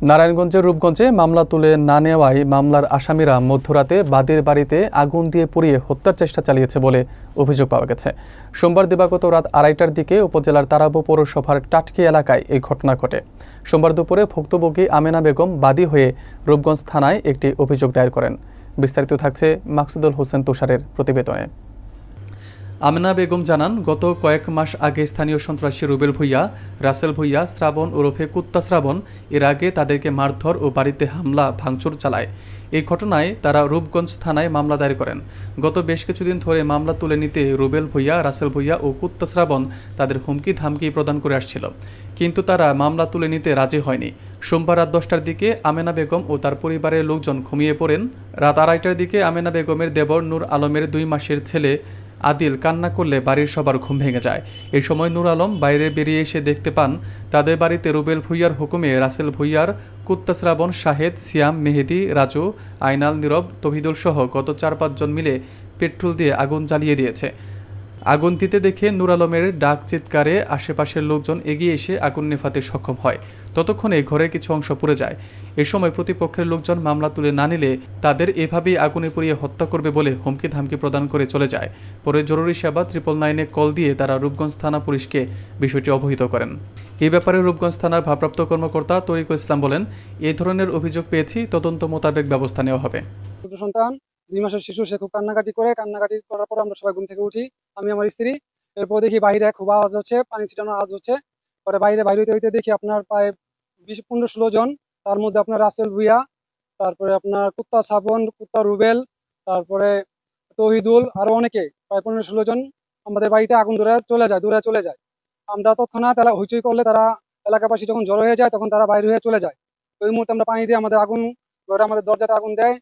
নারায়ণগঞ্জের রূপগঞ্জে মামলা তুলে না নেওয়ায় মামলার আসামিরা মধ্যরাতে বাদীর বাড়িতে আগুন দিয়ে পুড়িয়ে হত্যার চেষ্টা চালিয়েছে বলে অভিযোগ পাওয়া গেছে। সোমবার দিবাগত রাত 2:30টার দিকে উপজেলার তারাবো পৌরসভার টাটকি এলাকায় এই ঘটনা ঘটে। সোমবার দুপুরে ভুক্তভোগী আমেনা বেগম বাদী হয়ে রূপগঞ্জ থানায় একটি অভিযোগ দায়ের করেন। বিস্তারিত থাকছে মাকসুদুল হোসেন তুষারের প্রতিবেদনে। আমেনা বেগম জানান, গত কয়েক মাস আগে স্থানীয় সন্ত্রাসী রুবেল ভূঁইয়া, রাসেল ভূঁইয়া, শ্রাবণ ওরফে কুত্তা শ্রাবণ এর আগে তাদেরকে মারধর ও বাড়িতে হামলা ভাঙচুর চালায়। এই ঘটনায় তারা রূপগঞ্জ থানায় মামলা দায়ের করেন। গত বেশ কিছুদিন ধরে মামলা তুলে নিতে রুবেল ভূঁইয়া, রাসেল ভূঁইয়া ও কুত্তা শ্রাবণ তাদের হুমকি ধামকি প্রদান করে আসছিল, কিন্তু তারা মামলা তুলে নিতে রাজি হয়নি। সোমবার রাত 10টার দিকে আমেনা বেগম ও তার পরিবারের লোকজন ঘুমিয়ে পড়েন। রাত 2:30টার দিকে আমেনা বেগমের দেবর নূর আলমের 2 মাসের ছেলে আদিল কান্না করলে বাড়ির সবার ঘুম ভেঙে যায়। এই সময় নূর আলম বাইরে বেরিয়ে এসে দেখতে পান তাদের বাড়িতে রুবেল ভূঁইয়ার হুকুমে রাসেল ভূঁইয়ার, কুত্তা শ্রাবণ, শাহেদ, সিয়াম, মেহেদি, রাজু, আইনাল, নীরব, তহিদুল সহ গত 4-5 জন মিলে পেট্রোল দিয়ে আগুন জ্বালিয়ে দিয়েছে। আগুন দিতে দেখে নূর আলমের ডাক চিৎকারে আশেপাশের লোকজন এগিয়ে এসে আগুন নেভাতে সক্ষম হয়। ততক্ষণে ঘরের কিছু অংশ পুড়ে যায়। এ সময় প্রতিপক্ষের লোকজন মামলা তুলে না নিলে তাদের এভাবেই আগুনে পুড়িয়ে হত্যা করবে বলে হুমকি ধামকি প্রদান করে চলে যায়। পরে জরুরি সেবা 999-এ কল দিয়ে তারা রূপগঞ্জ থানা পুলিশকে বিষয়টি অবহিত করেন। এই ব্যাপারে রূপগঞ্জ থানার ভারপ্রাপ্ত কর্মকর্তা তরিকুল ইসলাম বলেন, এই ধরনের অভিযোগ পেয়েছি, তদন্ত মোতাবেক ব্যবস্থা নেওয়া হবে। 2 মাসের শিশু, সে খুব কান্নাকাটি করার পর আমরা সবাই ঘুম থেকে উঠি, আমি আমার স্ত্রী। এরপর দেখি বাইরে খুব আওয়াজ হচ্ছে, পানি ছিটানোর আওয়াজ হচ্ছে। পরে বাইরে হইতে দেখি আপনার প্রায় 20-15-16 জন। তার মধ্যে আপনার রাসেল ভূঁইয়া, তারপরে আপনার কুত্তা শ্রাবণ, কুত্তা রুবেল, তারপরে তহিদুল, আরো অনেকে প্রায় 15-16 জন আমাদের বাড়িতে আগুন দূরে চলে যায়। আমরা তৎক্ষণাৎ হইচই করলে তারা এলাকাবাসী যখন জড়ো হয়ে যায় তখন তারা বাইরে হয়ে চলে যায়। ওই মুহূর্তে আমরা পানি দিয়ে আমাদের দরজাতে আগুন দেয়,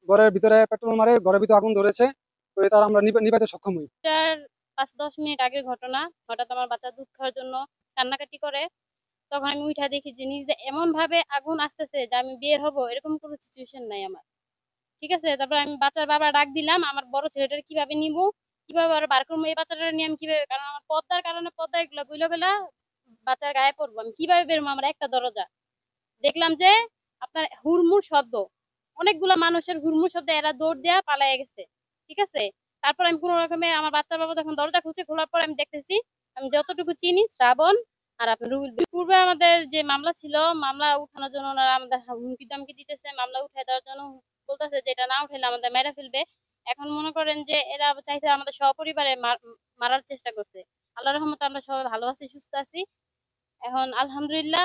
ঘরের ভিতরে পেট্রোল মারে, ঘরের ভিতরে আগুন ধরেছে। তো তারা আমরা নিভাতে সক্ষম হই। 5-10 মিনিট আগের ঘটনা। হঠাৎ আমার বাচ্চা দুধ খাওয়ার জন্য কান্নাকাটি করে, তখন আমি উঠা দেখি যে নিজে এমন ভাবে আগুন আসতেছে যে আমি বের হব এরকম কোনো সিচুয়েশন নাই আমার। ঠিক আছে, তারপর আমি বাচ্চার বাবা ডাক দিলাম, আমার বড় ছেলেটার কিভাবে নিব, কিভাবে আর বার করবো, এই বাচ্চাটা নিয়ে আমি কিভাবে, কারণ আমার পর্দার কারণে পর্দা এগুলো গুলা বাচ্চার গায়ে পড়বো, আমি কিভাবে বেরোবো। আমার একটা দরজা দেখলাম যে আপনার হুড়মুড় শব্দ, অনেকগুলা মানুষের হুড়মুড় শব্দে এরা দৌড় দেয়া পালায় গেছে। ঠিক আছে, তারপর আমি কোনো রকমে আমার বাচ্চার বাবা যখন দরজা খুলছে, খোলার পর আমি দেখতেছি আমি যতটুকু চিনি শ্রাবণ আর আপনার রুবেল। পূর্বে আমাদের যে মামলা ছিল, মামলা উঠানোর জন্য ওনারা আমাদের হুমকি দামকি দিতেছে, মামলা উঠাই দেওয়ার জন্য বলতেছে যে এটা না উঠাইলে আমাদের মেরে ফেলবে। এখন মনে করেন যে এরা চাইছে আমাদের সপরিবারে মারার চেষ্টা করছে। আল্লাহর রহমতে আমরা সবাই ভালো আছি, সুস্থ আছি এখন আলহামদুলিল্লাহ।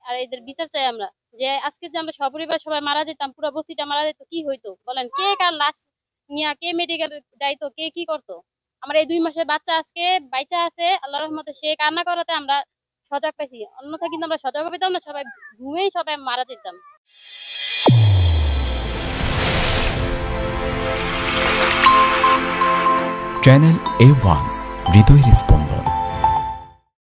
আর এদের বিচার চাই আমরা, যে আজকে যে আমরা সপরিবার সবাই মারা যেতাম, পুরো বস্তিটা মারা যেত, কি হইতো বলেন? কে কার লাশ নিয়ে কে মেডিকেল যাইতো, কে কি করতো? আমার এই 2 মাসের বাচ্চা আজকে বাইচা আছে আল্লাহর রহমতে, সে কান্না করাতে আমরা সজাগ পাইছি, অন্যথা কিন্তু আমরা সজাগ পেতাম না, সবাই ঘুমেই সবাই মারা যেতাম। চ্যানেল A1 হৃদয় রেসপন্স।